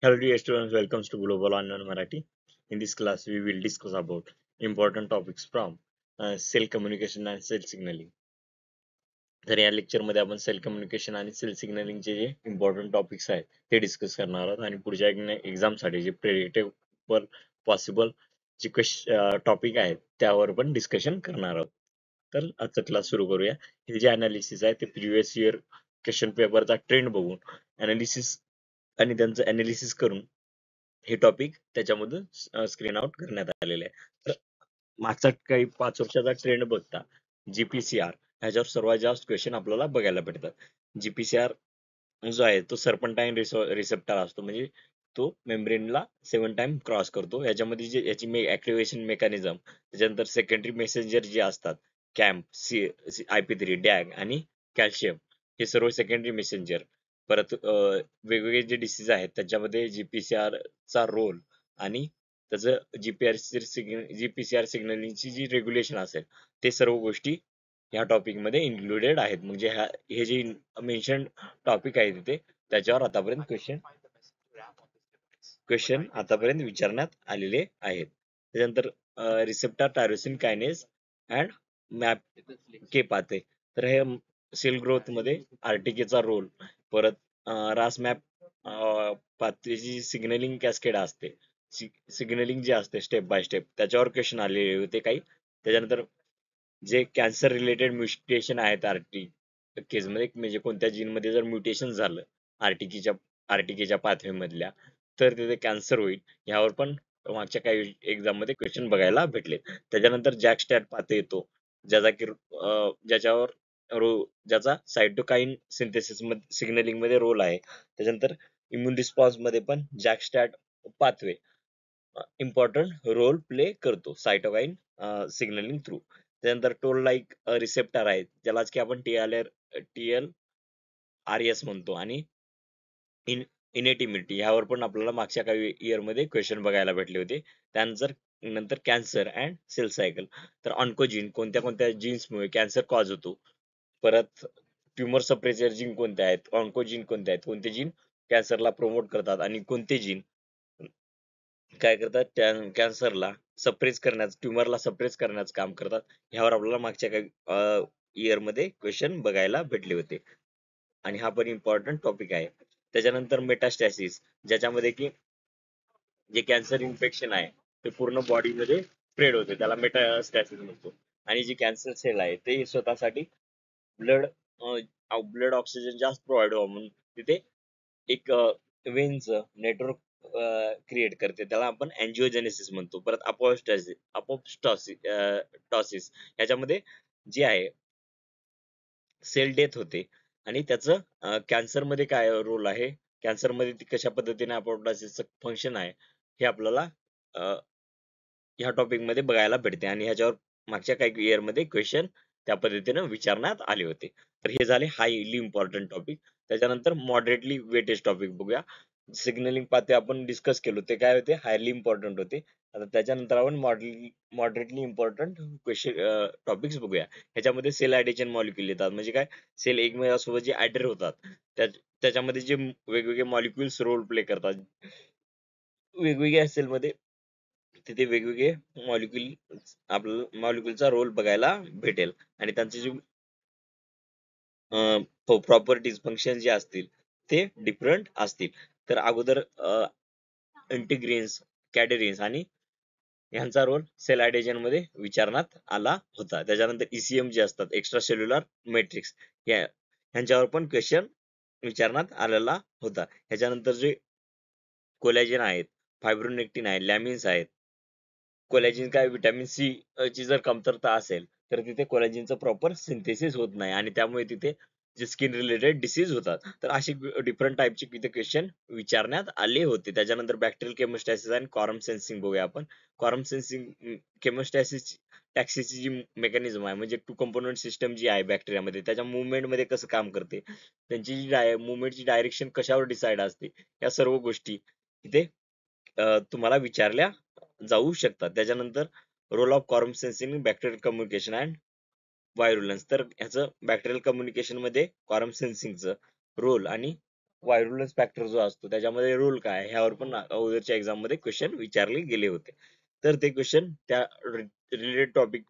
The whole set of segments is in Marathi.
Hello dear students, welcome to Global Unknown Marathi. In this class, we will discuss about important topics from cell communication and cell signaling. तर या लेक्चर मध्ये आपण सेल कम्युनिकेशन आणि सेल सिग्नलिंगचे जे इम्पॉर्टंट टॉपिक्स आहेत ते डिस्कस करणार आहोत आणि पुढच्या एक्झाम साठी जे प्रेडिक्टेबल पॉसिबल जे टॉपिक आहेत त्यावर पण डिस्कशन करणार आहोत. तर आजचा क्लास सुरू करूया. हे जे अनालिसिस आहे ते प्रिव्हियस इयर क्वेश्चन पेपरचा ट्रेंड बघून अनालिसिस आणि त्यांचं अनालिसिस करून हे टॉपिक त्याच्यामधून स्क्रीन आउट करण्यात आलेले आहे. तर मागचा काही 5 वर्षाचा ट्रेंड बघता जीपीसीआर ह्याच्यावर सर्वात जास्त क्वेश्चन आपल्याला बघायला भेटतात. जीपीसीआर जो आहे तो सर्पंटाईन रिसेप्टर असतो, म्हणजे तो मेम्ब्रेनला 7 टाइम क्रॉस करतो. याच्यामध्ये जे याची ऍक्टिव्हेशन मेकॅनिझम, त्याच्यानंतर सेकंडरी मेसेंजर जे असतात कॅम्प, IP3, डॅग आणि कॅल्शियम, हे सर्व सेकंडरी मेसेंजर. परत वेगवेगळे जे डिसीज आहेत त्याच्यामध्ये जीपीसीआर चा रोल आणि त्याचं जीपीसीआर सिग्नलिंगची जी रेग्युलेशन असेल ते सर्व गोष्टी या टॉपिक मध्ये इन्क्लुडेड आहेत. म्हणजे हे जे मेन्शन टॉपिक आहे तिथे त्याच्यावर आतापर्यंत क्वेश्चन आतापर्यंत विचारण्यात आलेले आहेत. त्याच्यानंतर रिसेप्टर टायरोसिन कायनेस अँड मॅप के पाथे, तर हे सेल ग्रोथ मध्ये आरटीकेचा रोल. परत रास मॅप पाथवेची सिग्नलिंग कॅस्केड असते, सिग्नलिंग जे असते स्टेप बाय स्टेप, त्याच्यावर क्वेश्चन आलेले होते काही. त्याच्यानंतर जे कॅन्सर रिलेटेड म्युटेशन आहेत आरटी केस मध्ये, म्हणजे कोणत्या जीन मध्ये जर म्युटेशन झालं आरटीकेच्या पाथवे मधल्या, तर तिथे कॅन्सर होईल. ह्यावर पण मागच्या काही एक्झाम मध्ये क्वेश्चन बघायला भेटले. त्याच्यानंतर जॅक स्टॅट पाथ येतो, ज्याचा की ज्याच्यावर ज्याचा सायटोकाईन सिंथेसिस मध्ये सिग्नलिंग मध्ये रोल आहे. त्याच्यानंतर इम्युन रिस्पॉन्स मध्ये पण JAK STAT pathway important role play करतो सायटोकाईन सिग्नलिंग थ्रू. त्यानंतर टोल लाईक रिसेप्टर आहेत, ज्यालाच की आपण TLRS म्हणतो. आणि इनेट इम्युनिटी ह्यावर पण आपल्याला मागच्या काही इयर मध्ये क्वेश्चन बघायला भेटले होते. नंतर कॅन्सर अँड सेल सायकल, तर ऑन्कोजीन कोणत्या कोणत्या जीन्समुळे कॅन्सर कॉज होतो. परत ट्युमर सप्रेसर जीन कोणते आहेत, ऑन्कोजीन कोणते आहेत, कोणते जीन कॅन्सरला प्रोमोट करतात आणि कोणते जीन काय करतात कॅन्सरला सप्रेस करण्याचं, ट्युमरला सप्रेस करण्याचं काम करतात. ह्यावर आपल्याला मागच्या काही इयर मध्ये क्वेश्चन बघायला भेटले होते आणि हा पण इम्पॉर्टंट टॉपिक आहे. त्याच्यानंतर मेटास्टॅसिस, ज्याच्यामध्ये की जे कॅन्सर इन्फेक्शन आहे ते पूर्ण बॉडीमध्ये स्प्रेड होते, त्याला मेटास्टॅसिस म्हणतो. आणि जी कॅन्सर सेल आहे ते स्वतःसाठी ब्लड ब्लड ऑक्सिजन जास्त प्रोव्हाइड व्हावं म्हणून तिथे एक वेन्स नेटवर्क क्रिएट करते, त्याला आपण अँजिओजेनेसिस म्हणतो. परत टॉसिस याच्यामध्ये जे आहे सेल डेथ होते. आणि त्याचं कॅन्सर मध्ये काय रोल आहे, कॅन्सर मध्ये ती कशा पद्धतीने अपोप्टोसिसचं फंक्शन आहे, हे आपल्याला ह्या टॉपिक मध्ये बघायला भेटते. आणि ह्याच्यावर मागच्या काही इयर मध्ये क्वेश्चन त्या पद्धतीने विचारण्यात आले होते. तर हे झाले हायली इम्पॉर्टंट टॉपिक. त्याच्यानंतर मॉडरेटली वेटेज टॉपिक बघूया. सिग्नलिंग पाथे आपण डिस्कस केलो, ते काय होते, हायली इम्पॉर्टंट होते. आता त्याच्यानंतर आपण मॉडरेटली इम्पॉर्टंट क्वेश्चन टॉपिक्स बघूया. ह्याच्यामध्ये सेल ऍडिशन मॉलिक्युल येतात, म्हणजे काय, सेल एकमेकांसोबत जे ऍडर होतात त्याच्यामध्ये जे वेगवेगळे मॉलिक्युल्स रोल प्ले करतात वेगवेगळ्या सेलमध्ये, तिथे वेगवेगळे मॉलिक्युल आपल्याला मॉलिक्युलचा रोल बघायला भेटेल. आणि त्यांचे जे प्रॉपर्टीज फंक्शन जे असतील ते डिफरंट असतील. तर अगोदर इंटिग्रिन्स, कॅडरिन्स आणि ह्यांचा रोल सेल ऍडेशन मध्ये विचारण्यात आला होता. त्याच्यानंतर ECM जे असतात, एक्स्ट्रा सेल्युलर मॅट्रिक्स, ह्यांच्यावर पण क्वेश्चन विचारण्यात आलेला होता. ह्याच्यानंतर जे कोलॅजिन आहेत, फायब्रोनेक्टिन आहे, लॅमिन्स आहेत. कोलॅजिन काय, व्हिटॅमिन सी ची जर कमतरता असेल तर तिथे कोलॅजिनचं प्रॉपर सिंथेसिस होत नाही आणि त्यामुळे तिथे जे स्किन रिलेटेड डिसीज होतात. तर अशी डिफरंट टाईपचे तिथे क्वेश्चन विचारण्यात आले होते. त्याच्यानंतर बॅक्टेरियल केमोस्टॅसिस आणि क्वारम सेन्सिंग बघूया आपण. क्वारम सेन्सिंग केमोस्टॅसिस टॅक्सीची जी मेकॅनिझम आहे, म्हणजे टू कंपोनंट सिस्टम जी आहे बॅक्टेरियामध्ये, त्याच्या मुवमेंट मध्ये कसं काम करते, त्यांची जी मुवमेंटची डायरेक्शन कशावर डिसाइड असते, या सर्व गोष्टी इथे तुम्हाला विचारल्या जाऊ शकतात. त्याच्यानंतर role of quorum sensing bacterial communication and virulence, तर ह्याचं बॅक्टेरियल कम्युनिकेशन मध्ये क्वारम सेन्सिंगचं रोल आणि व्हायरुलन्स फॅक्टर जो असतो त्याच्यामध्ये रोल काय ह्यावर पण अगोदरच्या एक्झाम मध्ये क्वेश्चन विचारले गेले होते. तर ते क्वेश्चन त्या रिलेटेड टॉपिक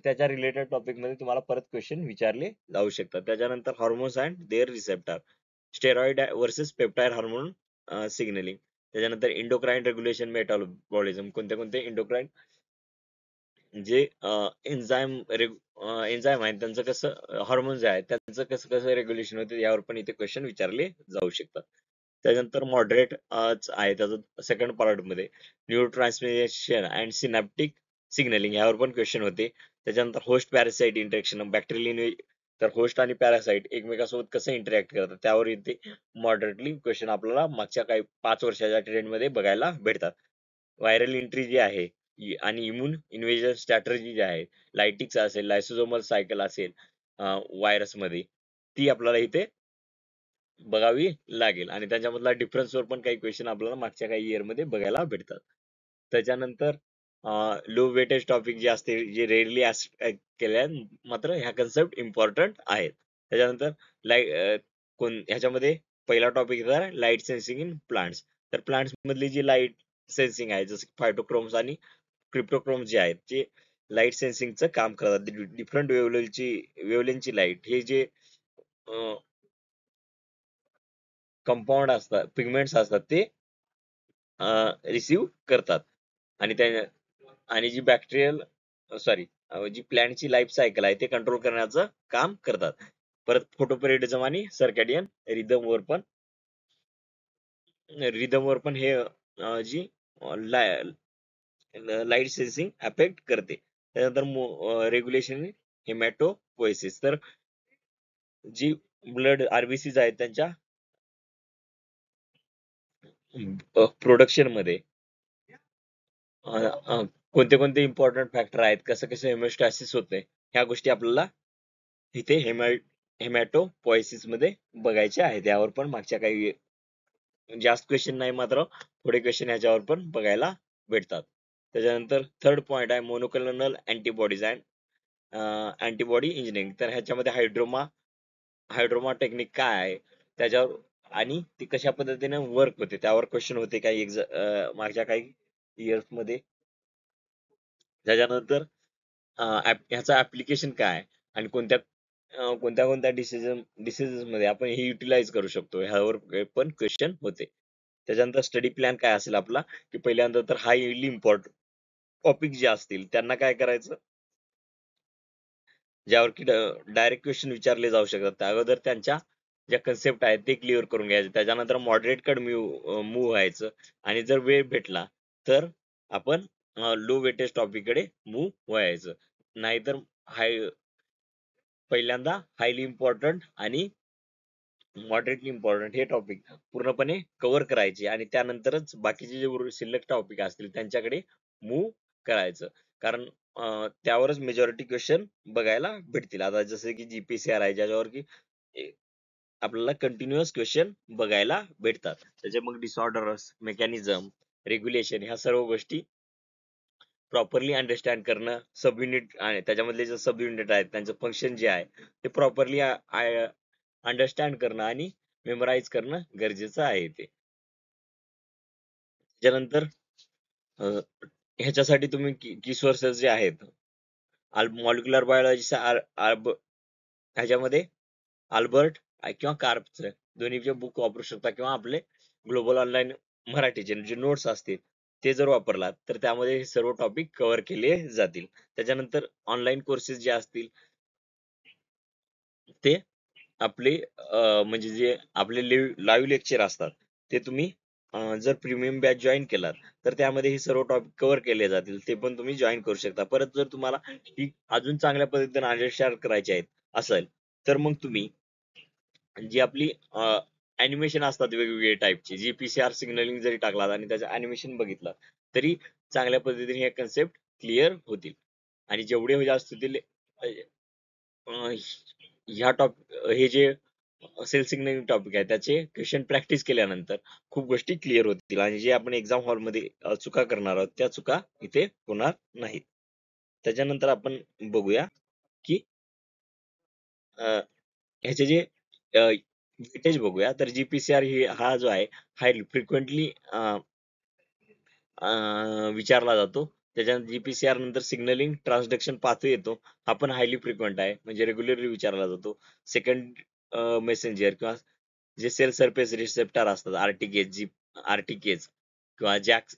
त्याच्या रिलेटेड टॉपिक मध्ये तुम्हाला परत क्वेश्चन विचारले जाऊ शकतात. त्याच्यानंतर hormones and their receptor, steroid versus peptide hormone signalling, त्याच्यानंतर इंडोक्राईन रेग्युलेशन मेटाबॉलिझम, कोणते कोणते इंडोक्राईन जे एन्झाईम एन्झाईम आहेत त्यांचं कसं हॉर्मोन जे आहेत त्यांचं कसं कसं रेग्युलेशन होते यावर पण इथे क्वेश्चन विचारले जाऊ शकतात. त्याच्यानंतर मॉडरेट आहे त्याचं सेकंड पार्ट मध्ये neuro transmission and synaptic signalling यावर पण क्वेश्चन होते. त्याच्यानंतर होस्ट पॅरासाइट इंटरॅक्शन बॅक्टेरियल, तर होस्ट आणि पॅरासाइट एकमेकांसोबत कसं इंटरॅक्ट करतात त्यावर इथे मॉडरेटली क्वेश्चन आपल्याला मागच्या काही 5 वर्षाच्या ट्रेंड मध्ये बघायला भेटतात. व्हायरल एंट्री जी आहे आणि इम्युन इन्व्हेजन स्ट्रॅटर्जी जी आहे, लायटिक्स असेल, लायसोझोमल सायकल असेल व्हायरस मध्ये, ती आपल्याला इथे बघावी लागेल आणि त्याच्यामधला डिफरन्स वर पण काही क्वेश्चन आपल्याला मागच्या काही इयर मध्ये बघायला भेटतात. त्याच्यानंतर लो वेटेज टॉपिक जे असते जे रेअरली केल्या मात्र ह्या कन्सेप्ट इम्पॉर्टंट आहेत. त्याच्यानंतर कोण ह्याच्यामध्ये पहिला टॉपिक येणार लाईट सेन्सिंग इन प्लांट्स. तर प्लांट्स मधली जी लाईट सेन्सिंग आहे जसं फायटोक्रोम्स आणि क्रिप्टोक्रोम्स जे आहेत जे लाईट सेन्सिंगचं काम करतात. डिफरंट वेवलेंथची लाईट हे जे कंपाऊंड असतात पिगमेंट्स असतात ते रिसीव्ह करतात आणि त्या आणि जी बॅक्टेरियल सॉरी जी प्लॅन्टची लाईफ सायकल आहे ते कंट्रोल करण्याचं काम करतात. परत फोटोपेरिडिझम आणि सर्कॅडियन रिदमवर पण हे जी लाईट सेन्सिंग अफेक्ट करते. त्यानंतर रेग्युलेशन हेमॅटोपोएसिस, तर जी ब्लड आरबीसीज आहेत त्यांच्या प्रोडक्शन मध्ये कोणते कोणते इम्पॉर्टंट फॅक्टर आहेत, कसं कसं हेमोस्टॅसिस होते, ह्या गोष्टी आपल्याला इथे हेमॅटोपोएसिस मध्ये बघायचे आहेत. यावर पण मागच्या काही जास्त क्वेश्चन नाही मात्र थोडे क्वेश्चन ह्याच्यावर पण बघायला भेटतात. त्याच्यानंतर थर्ड पॉइंट आहे monoclonal antibodies and antibody engineering. तर ह्याच्यामध्ये हायड्रोमा टेक्निक काय आहे त्याच्यावर आणि ती कशा पद्धतीने वर्क होते त्यावर क्वेश्चन होते काही मागच्या काही इयर्स मध्ये. त्याच्यानंतर ह्याचं ऍप्लिकेशन काय आहे आणि कोणत्या कोणत्या डिसिजन मध्ये आपण हे युटिलाइज करू शकतो ह्यावर पण क्वेश्चन होते. त्याच्यानंतर स्टडी प्लॅन काय असेल आपला, की पहिल्यांदा तर हायली इम्पॉर्टंट टॉपिक जे असतील त्यांना काय करायचं ज्यावर की डायरेक्ट क्वेश्चन विचारले जाऊ शकतात त्या अगोदर त्यांच्या ज्या कन्सेप्ट आहेत ते क्लिअर करून घ्यायचे. त्याच्यानंतर मॉडरेट कड मूव्ह व्हायचं आणि जर वेळ भेटला तर आपण लो वेटेज टॉपिक कडे मूव्ह व्हायचं. नाहीतर हाय पहिल्यांदा हायली इम्पॉर्टंट आणि मॉडरेटली इम्पॉर्टंट हे टॉपिक पूर्णपणे कव्हर करायचे आणि त्यानंतरच बाकीचे जे शिल्लक टॉपिक असतील त्यांच्याकडे मूव्ह करायचं. कारण त्यावरच मेजॉरिटी क्वेश्चन बघायला भेटतील. आता जसं की जीपीसीआर आहे ज्याच्यावर की ए, आपल्याला कंटिन्युअस क्वेश्चन बघायला भेटतात. त्याचे मग डिसऑर्डर्स, मेकॅनिझम, रेग्युलेशन ह्या सर्व गोष्टी प्रॉपरली अंडरस्टँड करणं, सब युनिट आणि त्याच्यामधले जे सब युनिट आहेत त्यांचं फंक्शन जे आहे ते प्रॉपरली अंडरस्टँड करणं आणि मेमराईज करणं गरजेचं आहे ते. त्याच्यानंतर ह्याच्यासाठी तुम्ही की सोर्सेस जे आहेत मॉलिक्युलर बायोलॉजी ह्याच्यामध्ये अल्बर्ट किंवा कार्पचं दोन्हीचे बुक वापरू शकता किंवा आपले ग्लोबल ऑनलाईन मराठीचे जे नोट्स असतील ते जर वापरलात तर त्यामध्ये हे सर्व टॉपिक कव्हर केले जातील. त्याच्यानंतर ऑनलाईन कोर्सेस जे असतील ते आपले म्हणजे जे आपले लाईव्ह लेक्चर असतात ते तुम्ही जर प्रीमियम बॅच जॉईन केलात तर त्यामध्ये हे सर्व टॉपिक कव्हर केले जातील. ते पण तुम्ही जॉईन करू शकता. परत जर तुम्हाला ही अजून चांगल्या पद्धतीने अंडरस्टँड करायचे आहेत असेल तर मग तुम्ही जी आपली अॅनिमेशन असतात वेगवेगळे टाईपचे जी पीसीआर सिग्नलिंग जरी टाकलात आणि त्याचं अॅनिमेशन बघितलं तरी चांगल्या पद्धतीने हे कन्सेप्ट क्लिअर होतील. आणि जेवढे जास्त होतील अं, ह्या हे जे सेल सिग्नलिंग टॉपिक आहे त्याचे क्वेश्चन प्रॅक्टिस केल्यानंतर खूप गोष्टी क्लिअर होतील आणि जे आपण एक्झाम हॉलमध्ये चुका करणार आहोत त्या चुका इथे होणार नाहीत. त्याच्यानंतर आपण बघूया की ह्याचे जे वेटेज बघूया. तर जीपीसीआर हा जो आहे हाय फ्रिक्वेंटली विचारला जातो. त्याच्यानंतर जीपीसीआर नंतर सिग्नलिंग ट्रान्सडक्शन पाथवे येतो. हा पण हायली फ्रिक्वेंट आहे, म्हणजे रेग्युलरली विचारला जातो. सेकंड मेसेंजर किंवा जे सेल सरफेस रिसेप्टर असतात, आरटीकेज किंवा जॅक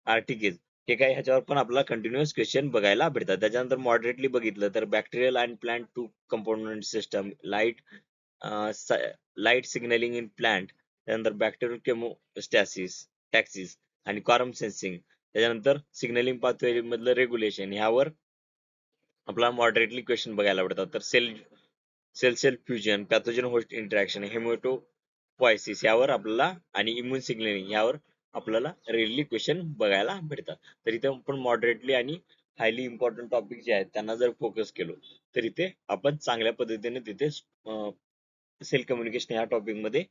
आरटीकेज, हे काय ह्याच्यावर पण आपल्याला कंटिन्युअस क्वेश्चन बघायला भेटतात. त्याच्यानंतर मॉडरेटली बघितलं तर bacterial and plant two component system, light signalling in plant, त्यानंतर बॅक्टेरियल केमोस्टॅसिस, टॅक्सिस आणि क्वारम सेन्सिंग, त्याच्यानंतर सिग्नलिंग पाथवे मधलं रेग्युलेशन, ह्यावर आपल्याला मॉडरेटली क्वेश्चन बघायला भेटतात. तर cell cell fusion, pathogen host interaction, haematopoiesis यावर आपल्याला आणि इम्युन सिग्नलिंग यावर आपल्याला रेअरली क्वेश्चन बघायला भेटतात. तर इथे आपण मॉडरेटली आणि हायली इम्पॉर्टंट टॉपिक जे आहेत त्यांना जर फोकस केलो तर इथे आपण चांगल्या पद्धतीने तिथे सेल कम्युनिकेशन ह्या टॉपिक मध्ये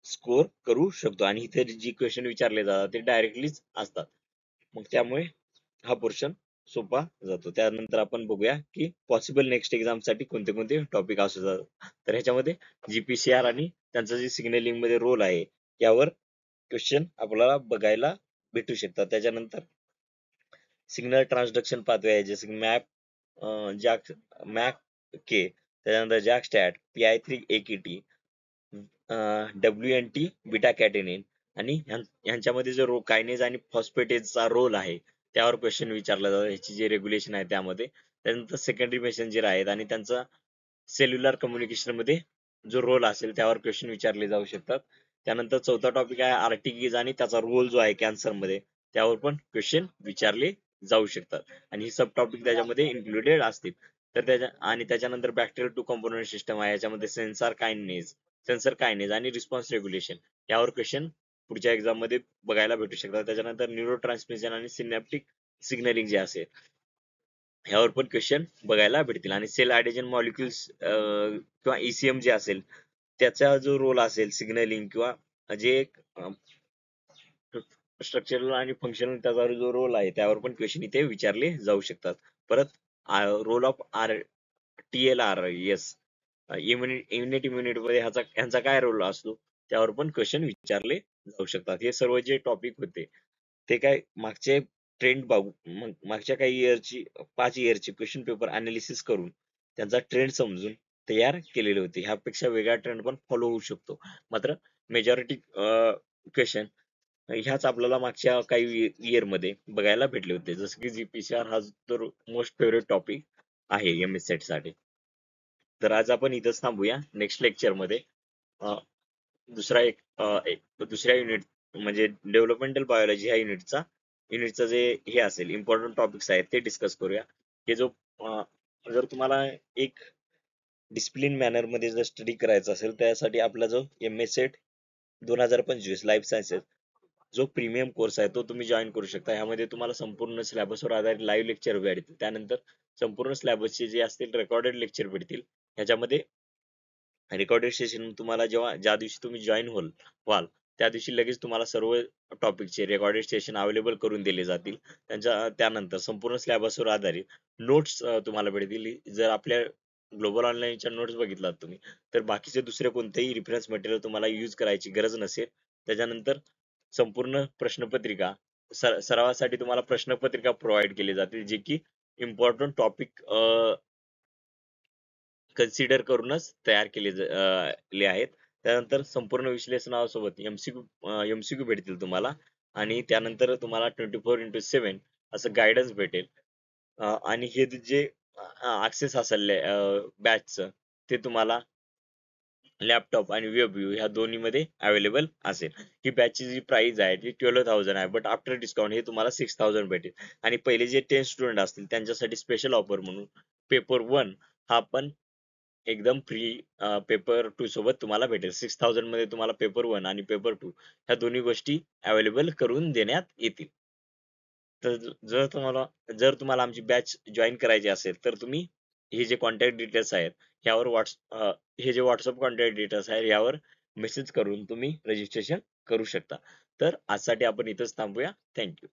स्कोर करू शकतो. आणि इथे जी क्वेश्चन विचारले जातात ते डायरेक्टलीच असतात, मग त्यामुळे हा पोर्शन सोपा जातो. त्यानंतर आपण बघूया की पॉसिबल नेक्स्ट एक्झाम साठी कोणते कोणते टॉपिक असू जातात. तर ह्याच्यामध्ये जीपीसीआर आणि त्यांचा जे सिग्नलिंग मध्ये रोल आहे यावर क्वेश्चन आपल्याला बघायला भेटू शकतात. त्याच्यानंतर सिग्नल ट्रान्सडक्शन पाथवे आहे, जसे की जॅक मॅक के, त्याच्यानंतर JAK STAT, PI3AKT, WNT beta catenin, आणि ह्यांच्यामध्ये जो कायनेज आणि फॉस्फेटेजचा रोल आहे त्यावर क्वेश्चन विचारला जातो, ह्याची जे रेग्युलेशन आहे त्यामध्ये. त्यानंतर सेकंडरी मेसेंजर आहेत आणि त्यांचा सेल्युलर कम्युनिकेशन मध्ये जो रोल असेल त्यावर क्वेश्चन विचारले जाऊ शकतात. त्यानंतर चौथा टॉपिक आहे आर्टिकीज आणि त्याचा रोल जो आहे कॅन्सर मध्ये, त्यावर पण क्वेश्चन विचारले जाऊ शकतात. आणि ही सब टॉपिक त्याच्यामध्ये इन्क्लुडेड असतील. तर त्याच्यानंतर बॅक्टेरियल टू कंपोनंट सिस्टम आहे, याच्यामध्ये सेन्सर कायनेज आणि रिस्पॉन्स रेग्युलेशन यावर क्वेश्चन पुढच्या एक्झाम मध्ये बघायला भेटू शकतात. त्याच्यानंतर न्यूरो ट्रान्समिशन आणि सिनॅप्टिक सिग्नलिंग जे असेल ह्यावर पण क्वेश्चन बघायला भेटतील. आणि सेल आयडेजन मॉलिक्युल्स किंवा ECM जे असेल त्याचा जो रोल असेल सिग्नलिंग किंवा जे स्ट्रक्चरल आणि फंक्शनल त्याचा जो रोल आहे त्यावर पण क्वेश्चन इथे विचारले जाऊ शकतात. परत रोल ऑफ TLR युनिट मध्ये ह्यांचा काय रोल असतो त्यावर पण क्वेश्चन विचारले जाऊ शकतात. हे सर्व जे टॉपिक होते ते काय मागचे ट्रेंड बघू, मागच्या काही इयरची 5 इयरची क्वेश्चन पेपर अनालिसिस करून त्यांचा ट्रेंड समजून तयार केलेले होते. ह्यापेक्षा वेगळा ट्रेंड पण फॉलो होऊ शकतो. मात्र मेजॉरिटी क्वेश्चन ह्याच आपल्याला मागच्या काही इयर मध्ये बघायला भेटले होते. जसं की जीपीसीआर हा तर मोस्ट फेवरेट टॉपिक आहे MSCET साठी. तर आज आपण इथंच थांबूया. नेक्स्ट लेक्चर मध्ये दुसरा दुसऱ्या युनिट म्हणजे डेव्हलपमेंटल बायोलॉजी ह्या युनिटचा जे हे असेल इम्पॉर्टंट टॉपिक्स आहेत ते डिस्कस करूया. हे जर तुम्हाला एक डिसिप्लिन मॅनर मध्ये जर स्टडी करायचं असेल त्यासाठी आपला जो MSCET 2025 लाईफ सायन्सेस जो प्रीमियम कोर्स आहे तो तुम्ही जॉईन करू शकता. ह्यामध्ये तुम्हाला संपूर्ण सिलेबसवर आधारित लाईव्ह लेक्चर भेटतील. त्यानंतर संपूर्ण सिलेबसचे जे असतील रेकॉर्डेड लेक्चर भेटतील. ह्याच्यामध्ये रेकॉर्डेड सेशन तुम्हाला ज्या दिवशी तुम्ही जॉईन व्हाल त्या दिवशी लगेच तुम्हाला सर्व टॉपिकचे रेकॉर्डेड सेशन अवेलेबल करून दिले जातील. त्यानंतर संपूर्ण सिलेबसवर आधारित नोट्स तुम्हाला भेटतील. जर आपल्या ग्लोबल ऑनलाईनच्या नोट्स बघितलात तुम्ही तर बाकीचे दुसरे कोणतेही रेफरन्स मटेरियल तुम्हाला यूज करायची गरज नसेल. त्याच्यानंतर संपूर्ण प्रश्नपत्रिका सरावासाठी तुम्हाला प्रश्नपत्रिका प्रोव्हाइड केली जाते, जे की इम्पॉर्टंट टॉपिक कन्सिडर करूनच तयार केले आहेत. त्यानंतर संपूर्ण विश्लेषणासोबत MCQ भेटतील तुम्हाला. आणि त्यानंतर तुम्हाला 24x7 असं गायडन्स भेटेल. आणि हे जे ऍक्सेस असेल बॅचचं ते तुम्हाला लॅपटॉप आणि वेब व्ह्यू ह्या दोन्ही मध्ये अवेलेबल असेल. ही बॅचची जी प्राइस आहे ती 12,000 आहे, बट आफ्टर डिस्काउंट हे तुम्हाला 6,000 भेटेल. आणि पहिले जे 10 स्टुडंट असतील त्यांच्यासाठी स्पेशल ऑफर म्हणून पेपर 1 हा पण एकदम फ्री पेपर 2 सोबत तुम्हाला भेटेल. 6,000 मध्ये तुम्हाला पेपर 1 आणि पेपर 2 ह्या दोन्ही गोष्टी अवेलेबल करून देण्यात येतील. तर जर तुम्हाला आमची बॅच जॉईन करायची असेल तर तुम्ही हे जे कॉन्टॅक्ट डिटेल्स आहेत ह्यावर हे जे व्हॉट्सअप कॉन्टॅक्ट डिटेल्स आहेत यावर मेसेज करून तुम्ही रजिस्ट्रेशन करू शकता. तर आजसाठी आपण इथंच थांबूया. थँक्यू.